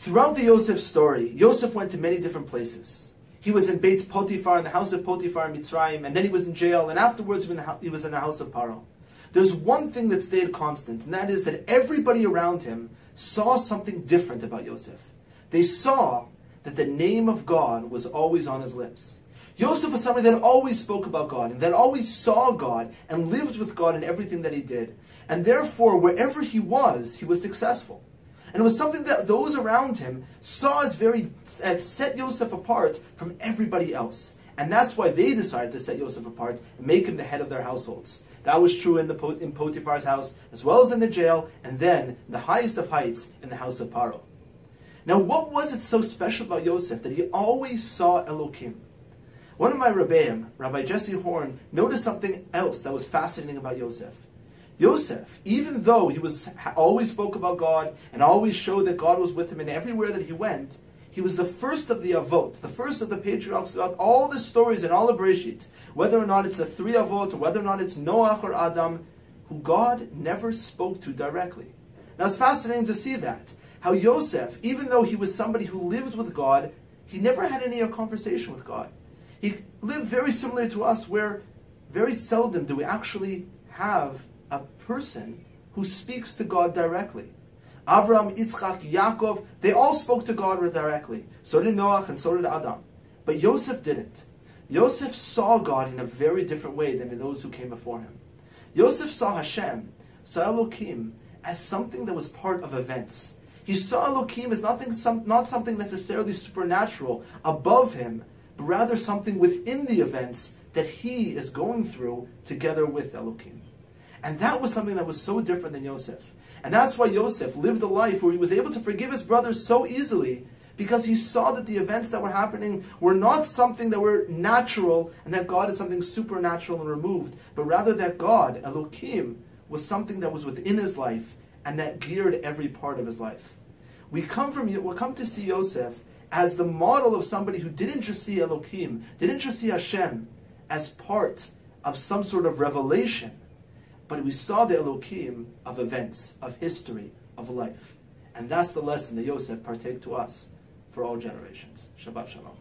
Throughout the Yosef story, Yosef went to many different places. He was in Beit Potiphar, in the house of Potiphar in Mitzrayim, and then he was in jail, and afterwards he was in the house of Paro. There's one thing that stayed constant, and that is that everybody around him saw something different about Yosef. They saw that the name of God was always on his lips. Yosef was somebody that always spoke about God, and that always saw God, and lived with God in everything that he did. And therefore, wherever he was successful. And it was something that those around him saw as set Yosef apart from everybody else. And that's why they decided to set Yosef apart and make him the head of their households. That was true in Potiphar's house, as well as in the jail, and then the highest of heights in the house of Paro. Now, what was it so special about Yosef that he always saw Elokim? One of my Rabbeim, Rabbi Jesse Horn, noticed something else that was fascinating about Yosef. Yosef, even though he always spoke about God and always showed that God was with him in everywhere that he went, he was the first of the Avot, the first of the patriarchs throughout all the stories in all of Bereshis, whether or not it's the three Avot, or whether or not it's Noach or Adam, who God never spoke to directly. Now it's fascinating to see that, how Yosef, even though he was somebody who lived with God, he never had any conversation with God. He lived very similar to us, where very seldom do we actually have a person who speaks to God directly. Abraham, Yitzchak, Yaakov, they all spoke to God directly. So did Noach and so did Adam. But Yosef didn't. Yosef saw God in a very different way than those who came before him. Yosef saw Hashem, saw Elokim, as something that was part of events. He saw Elokim as not something necessarily supernatural above him, but rather something within the events that he is going through together with Elokim. And that was something that was so different than Yosef. And that's why Yosef lived a life where he was able to forgive his brothers so easily, because he saw that the events that were happening were not something that were natural, and that God is something supernatural and removed, but rather that God, Elokim, was something that was within his life, and that geared every part of his life. We'll come to see Yosef as the model of somebody who didn't just see Elokim, didn't just see Hashem as part of some sort of revelation, but we saw the Elokim of events, of history, of life. And that's the lesson that Yosef partake to us for all generations. Shabbat Shalom.